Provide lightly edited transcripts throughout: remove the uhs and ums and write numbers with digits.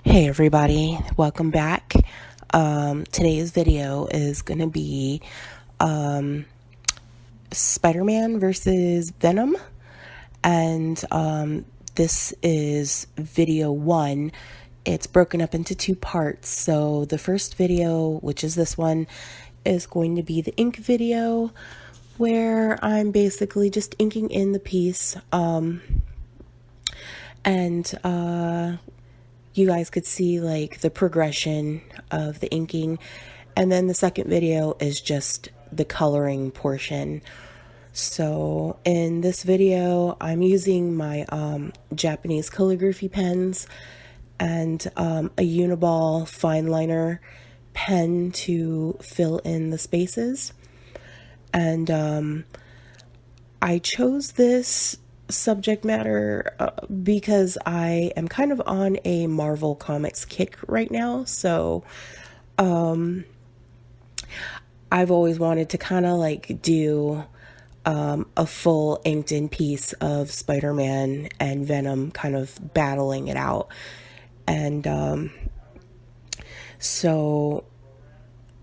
Hey everybody, welcome back. Today's video is going to be Spider-Man versus Venom, and this is video 1. It's broken up into 2 parts. So the first video, which is this one, is going to be the ink video, where I'm basically just inking in the piece, and you guys could see like the progression of the inking. And then the second video is just the coloring portion. So in this video, I'm using my Japanese calligraphy pens and a Uniball fine liner pen to fill in the spaces. And I chose this subject matter because I am kind of on a Marvel Comics kick right now. So I've always wanted to kind of like do a full inked in piece of Spider-Man and Venom kind of battling it out. And so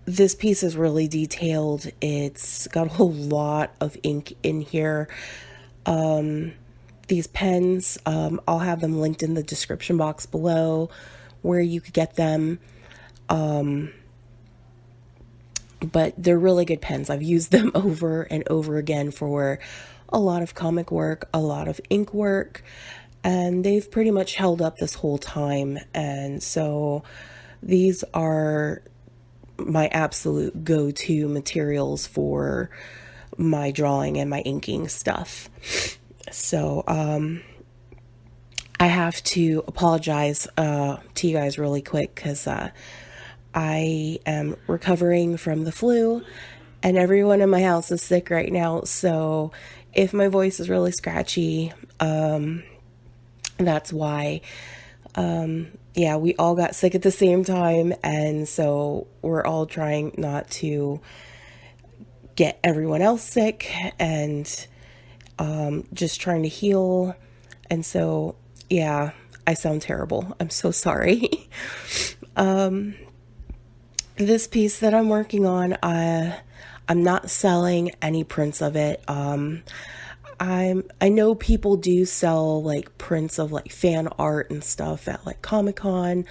this piece is really detailed. It's got a whole lot of ink in here. These pens, I'll have them linked in the description box below where you could get them. But they're really good pens. I've used them over and over again for a lot of comic work, a lot of ink work, and they've pretty much held up this whole time. And so these are my absolute go-to materials for my drawing and my inking stuff. So I have to apologize to you guys really quick because I am recovering from the flu and everyone in my house is sick right now. So if my voice is really scratchy, that's why. Yeah, we all got sick at the same time, and so we're all trying not to get everyone else sick, and just trying to heal. And so yeah, I sound terrible. I'm so sorry. This piece that I'm working on, I'm not selling any prints of it. I know people do sell like prints of like fan art and stuff at like Comic-Con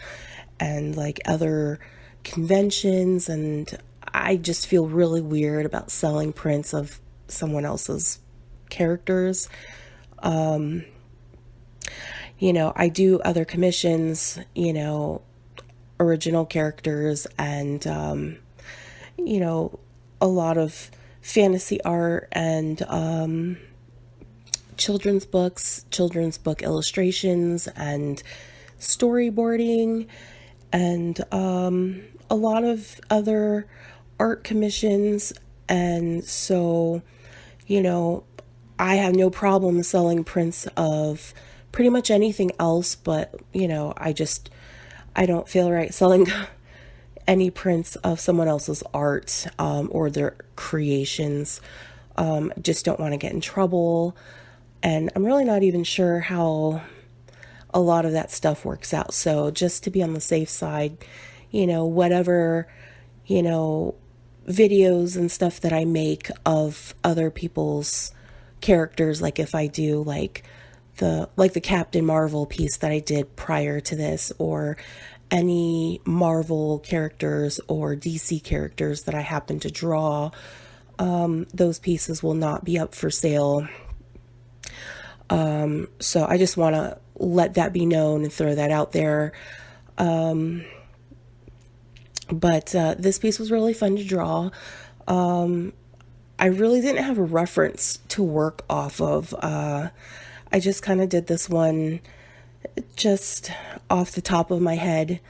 and like other conventions, and I just feel really weird about selling prints of someone else's characters. You know, I do other commissions, you know, original characters, and you know, a lot of fantasy art and children's book illustrations and storyboarding, and a lot of other art commissions. And so, you know, I have no problem selling prints of pretty much anything else, but you know, I don't feel right selling any prints of someone else's art or their creations. Just don't want to get in trouble. And I'm really not even sure how a lot of that stuff works out. So just to be on the safe side, you know, whatever, you know, videos and stuff that I make of other people's characters, like if I do like the Captain Marvel piece that I did prior to this, or any Marvel characters or DC characters that I happen to draw, those pieces will not be up for sale. So I just want to let that be known and throw that out there. But this piece was really fun to draw. I really didn't have a reference to work off of. I just kind of did this one just off the top of my head.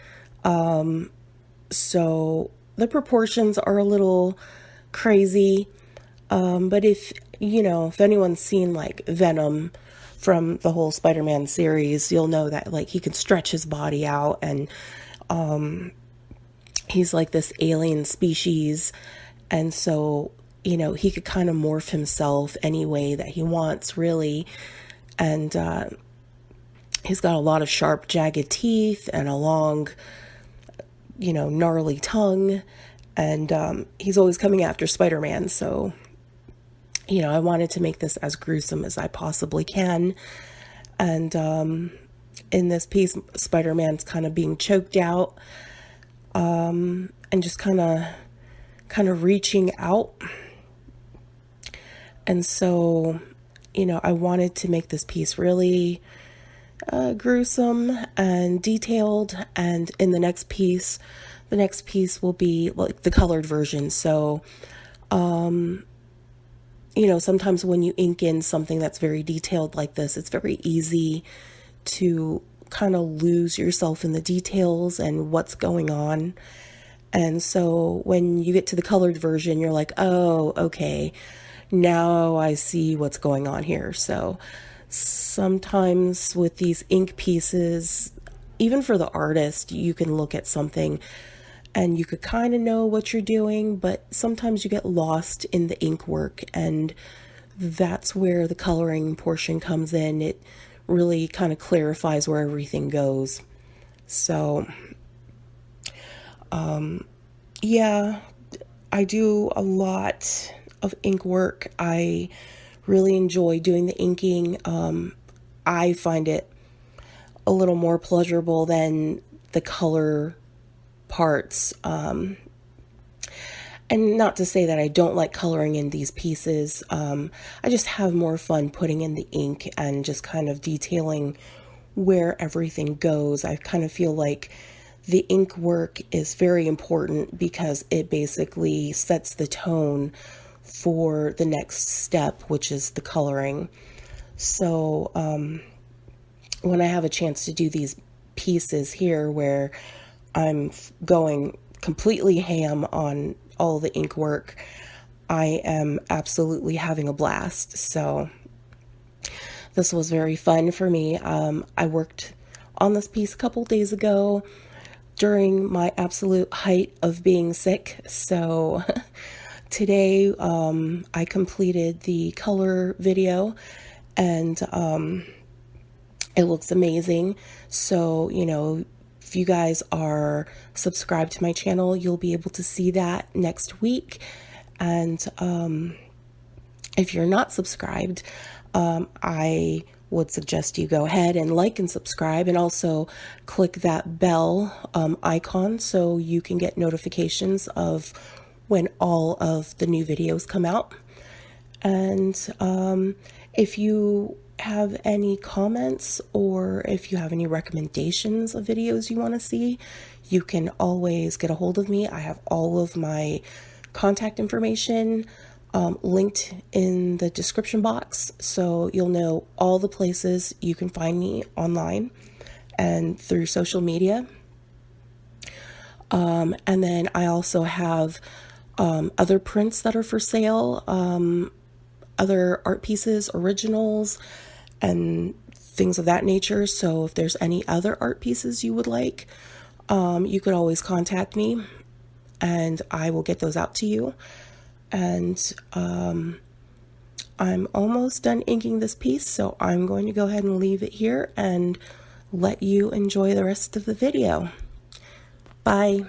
So the proportions are a little crazy. But if, you know, if anyone's seen like Venom from the whole Spider-Man series, you'll know that like he can stretch his body out, and he's like this alien species. And so, you know, he could kind of morph himself any way that he wants, really. And He's got a lot of sharp, jagged teeth and a long, gnarly tongue. And he's always coming after Spider-Man. So, I wanted to make this as gruesome as I possibly can. And in this piece, Spider-Man's kind of being choked out, and just kind of reaching out. And so, I wanted to make this piece really gruesome and detailed. And in the next piece will be like the colored version. So, sometimes when you ink in something that's very detailed like this, it's very easy to kind of lose yourself in the details and what's going on. And so when you get to the colored version, you're like, oh, okay, now I see what's going on here. So sometimes with these ink pieces, even for the artist, you can look at something and you could kind of know what you're doing, but sometimes you get lost in the ink work, and that's where the coloring portion comes in. It really kind of clarifies where everything goes. So, yeah, I do a lot of ink work. I really enjoy doing the inking. I find it a little more pleasurable than the color parts. And not to say that I don't like coloring in these pieces. I just have more fun putting in the ink and just kind of detailing where everything goes. I kind of feel like the ink work is very important because it basically sets the tone for the next step, which is the coloring. So when I have a chance to do these pieces here where I'm going completely ham on all the ink work, I am absolutely having a blast. So this was very fun for me. I worked on this piece a couple days ago during my absolute height of being sick. So today I completed the color video, and it looks amazing. So, if you guys are subscribed to my channel, you'll be able to see that next week. And if you're not subscribed, I would suggest you go ahead and like and subscribe, and also click that bell icon so you can get notifications of when all of the new videos come out. And if you have any comments, or if you have any recommendations of videos you want to see, you can always get a hold of me. I have all of my contact information linked in the description box, so you'll know all the places you can find me online and through social media. And then I also have other prints that are for sale, other art pieces, originals, and things of that nature. So if there's any other art pieces you would like, you could always contact me and I will get those out to you. And I'm almost done inking this piece, so I'm going to go ahead and leave it here and let you enjoy the rest of the video. Bye.